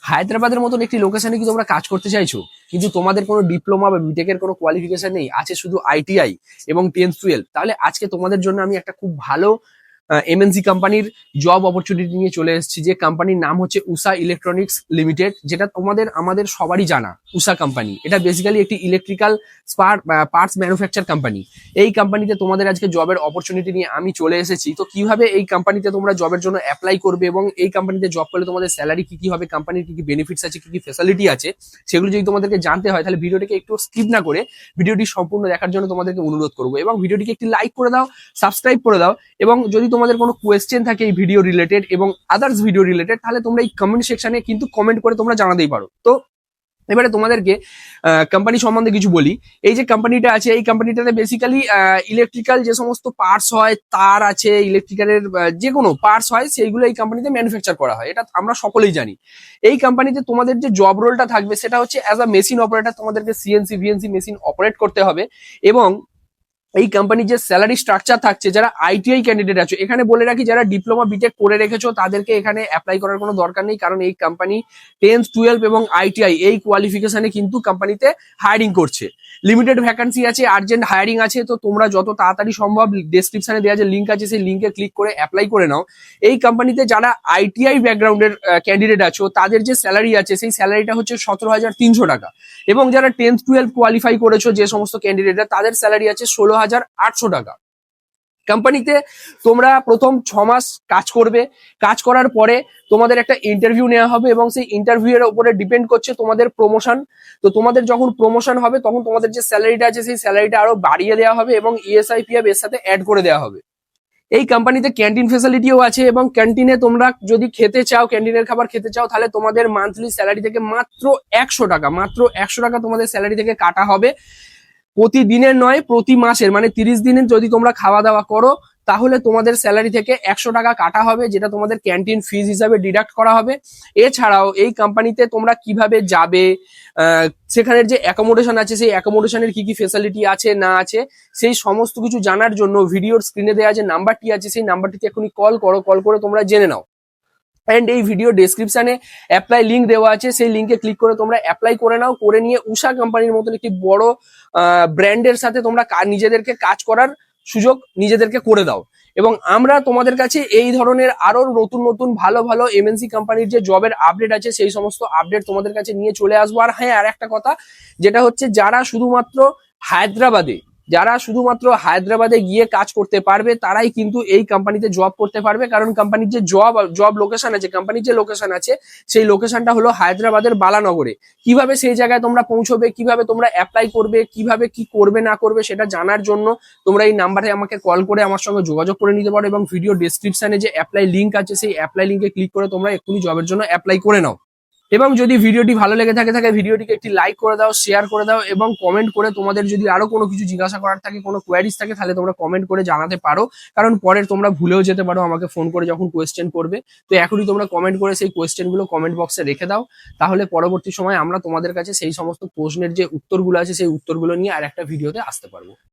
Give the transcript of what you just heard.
হায়দ্রাবাদের মতন একটি লোকেশনে কি তোমরা কাজ করতে চাইছো, কিন্তু তোমাদের কোনো ডিপ্লোমা বা বিটেকের কোনো কোয়ালিফিকেশন নেই, আছে শুধু আইটিআই এবং 10th-12, তাহলে আজকে তোমাদের জন্য আমি একটা খুব ভালো এমএনসি কোম্পানির জব অপরচুনিটি নিয়ে চলে এসেছি, যে কোম্পানির নাম হচ্ছে উষা ইলেকট্রনিক্স লিমিটেড, যেটা তোমাদের আমাদের সবারই জানা। উষা কোম্পানি এটা বেসিক্যালি একটি ইলেকট্রিক্যাল পার্টস ম্যানুফ্যাকচার কোম্পানি। এই কোম্পানিতে তোমাদের আজকে জবের অপরচুনিটি নিয়ে আমি চলে এসেছি। তো কিভাবে এই কোম্পানিতে তোমরা জবের জন্য অ্যাপ্লাই করবে এবং এই কোম্পানিতে জব করলে তোমাদের স্যালারি কি কি হবে, কোম্পানির কি কি বেনিফিটস আছে, কি কি ফ্যাসিলিটি আছে, সেগুলো যদি তোমাদেরকে জানতে হয় তাহলে ভিডিওটিকে একটু স্কিপ না করে ভিডিওটি সম্পূর্ণ দেখার জন্য তোমাদেরকে অনুরোধ করবো। এবং ভিডিওটিকে একটি লাইক করে দাও, সাবস্ক্রাইব করে দাও, এবং যদি তোমাদের কোনো কোয়েশ্চেন থাকে এই ভিডিও রিলেটেড এবং আদার্স ভিডিও রিলেটেড, তাহলে তোমরা এই কমেন্ট সেকশনে কিন্তু কমেন্ট করে তোমরা জানাতেই পারো। তো এবারে তোমাদেরকে কোম্পানি সম্বন্ধে কিছু বলি। এই যে কোম্পানিটা আছে, এই কোম্পানিটাতে বেসিক্যালি ইলেকট্রিক্যাল যে সমস্ত পার্টস হয়, তার আছে, ইলেকট্রিক্যালের যে কোনো পার্টস হয়, সেইগুলো এই কোম্পানিতে ম্যানুফ্যাকচার করা হয়, এটা আমরা সকলেই জানি। এই কোম্পানিতে তোমাদের যে জব রোলটা থাকবে সেটা হচ্ছে অ্যাজ আ মেশিন অপারেটর, তোমাদেরকে সিএনসি ভিএনসি মেশিন অপারেট করতে হবে। এবং এই কোম্পানির যে স্যালারি স্ট্রাকচার থাকছে, যারা আইটিআই ক্যান্ডিডেট আছে, এখানে বলে রাখি যারা ডিপ্লোমা বিটেক করে রেখেছো তাদেরকে এখানে অ্যাপ্লাই করার কোনো দরকার নেই, কারণ এই কোম্পানি 10th-12 এবং আইটিআই এই কোয়ালিফিকেশনে কিন্তু কোম্পানিতে হায়ারিং করছে। লিমিটেড ভ্যাকান্সি আছে, আর্জেন্ট হায়ারিং আছে, তো তোমরা যত তাড়াতাড়ি সম্ভব ডেসক্রিপশনে দেওয়া যে লিঙ্ক আছে সেই লিঙ্কে ক্লিক করে অ্যাপ্লাই করে নাও। এই কোম্পানিতে যারা আইটিআই ব্যাকগ্রাউন্ডের ক্যান্ডিডেট আছো তাদের যে স্যালারি আছে সেই স্যালারিটা হচ্ছে 17,300 টাকা, এবং যারা 10th-12 কোয়ালিফাই করেছো যে সমস্ত ক্যান্ডিডেটরা, তাদের স্যালারি আছে 16,800 টাকা। কোম্পানিতে তোমরা প্রথম 6 মাস কাজ করবে, কাজ করার পরে তোমাদের একটা ইন্টারভিউ নেওয়া হবে এবং সেই ইন্টারভিউ এর উপরে ডিপেন্ড করছে তোমাদের প্রমোশন। তো তোমাদের যখন প্রমোশন হবে তখন তোমাদের যে স্যালারিটা আছে সেই স্যালারিটা আরো বাড়িয়ে দেওয়া হবে এবং ইএসআই পিএফ এর সাথে অ্যাড করে দেওয়া হবে। এই কোম্পানিতে ক্যান্টিন ফেসিলিটিও আছে, এবং ক্যান্টিনে তোমরা যদি খেতে চাও, ক্যান্টিনের খাবার খেতে চাও, তাহলে তোমাদের মান্থলি স্যালারি থেকে মাত্র 100 টাকা, মাত্র 100 টাকা তোমাদের স্যালারি থেকে কাটা হবে। প্রতিদিনের নয়, প্রতি মাসের, মানে 30 দিনের যদি তোমরা খাওয়া দাওয়া করো তাহলে তোমাদের স্যালারি থেকে 100 টাকা কাটা হবে, যেটা তোমাদের ক্যান্টিন ফিজ হিসাবে ডিডাক্ট করা হবে। এছাড়াও এই কোম্পানিতে তোমরা কিভাবে যাবে, সেখানের যে অ্যাকোমোডেশন আছে সেই অ্যাকোমোডেশনের কি কি ফেসিলিটি আছে না আছে, সেই সমস্ত কিছু জানার জন্য ভিডিওর স্ক্রিনে দেওয়া যে নাম্বারটি আছে সেই নাম্বারটিতে এখনই কল করো, কল করে তোমরা জেনে নাও। এন্ড এই ভিডিও ডেসক্রিপশনে অ্যাপ্লাই লিঙ্ক দেওয়া আছে, সেই লিঙ্কে ক্লিক করে তোমরা অ্যাপ্লাই করে নাও, করে নিয়ে উষা কোম্পানির মতন একটি বড় ব্র্যান্ডের সাথে তোমরা নিজেদেরকে কাজ করার সুযোগ নিজেদেরকে করে দাও। এবং আমরা তোমাদের কাছে এই ধরনের আরো নতুন নতুন ভালো ভালো এমএনসি কোম্পানির যে জবের আপডেট আছে সেই সমস্ত আপডেট তোমাদের কাছে নিয়ে চলে আসবো। আর হ্যাঁ, আর একটা কথা, যেটা হচ্ছে যারা শুধুমাত্র হায়দ্রাবাদে গিয়ে কাজ করতে পারবে তারাই কিন্তু এই কোম্পানিতে জব করতে পারবে, কারণ কোম্পানির যে জব লোকেশন আছে, কোম্পানির যে লোকেশন আছে সেই লোকেশনটা হলো হায়দ্রাবাদের বালানগরে। কিভাবে সেই জায়গায় তোমরা পৌঁছবে, কিভাবে তোমরা অ্যাপ্লাই করবে, কিভাবে কি করবে না করবে সেটা জানার জন্য তোমরা এই নাম্বারে আমাকে কল করে আমার সঙ্গে যোগাযোগ করে নিতে পারো, এবং ভিডিও ডেসক্রিপশনে যে অ্যাপ্লাই লিঙ্ক আছে সেই অ্যাপ্লাই লিঙ্কে ক্লিক করে তোমরা এক্ষুনি জবের জন্য অ্যাপ্লাই করে নাও। এবং যদি ভিডিওটি ভালো লেগে থাকে ভিডিওটিকে একটি লাইক করে দাও, শেয়ার করে দাও, এবং কমেন্ট করে তোমাদের যদি আরো কোনো কিছু জিজ্ঞাসা করার থাকে, কোনো কোয়ারিজ থাকে, তাহলে তোমরা কমেন্ট করে জানাতে পারো, কারণ পরে তোমরা ভুলেও যেতে পারো আমাকে ফোন করে যখন কোয়েশ্চেন করবে। তো এখনই তোমরা কমেন্ট করে সেই কোয়েশ্চেন গুলো কমেন্ট বক্সে রেখে দাও, তাহলে পরবর্তী সময় আমরা তোমাদের কাছে সেই সমস্ত প্রশ্নের যে উত্তরগুলো আছে সেই উত্তরগুলো নিয়ে আর একটা ভিডিওতে আসতে পারবো।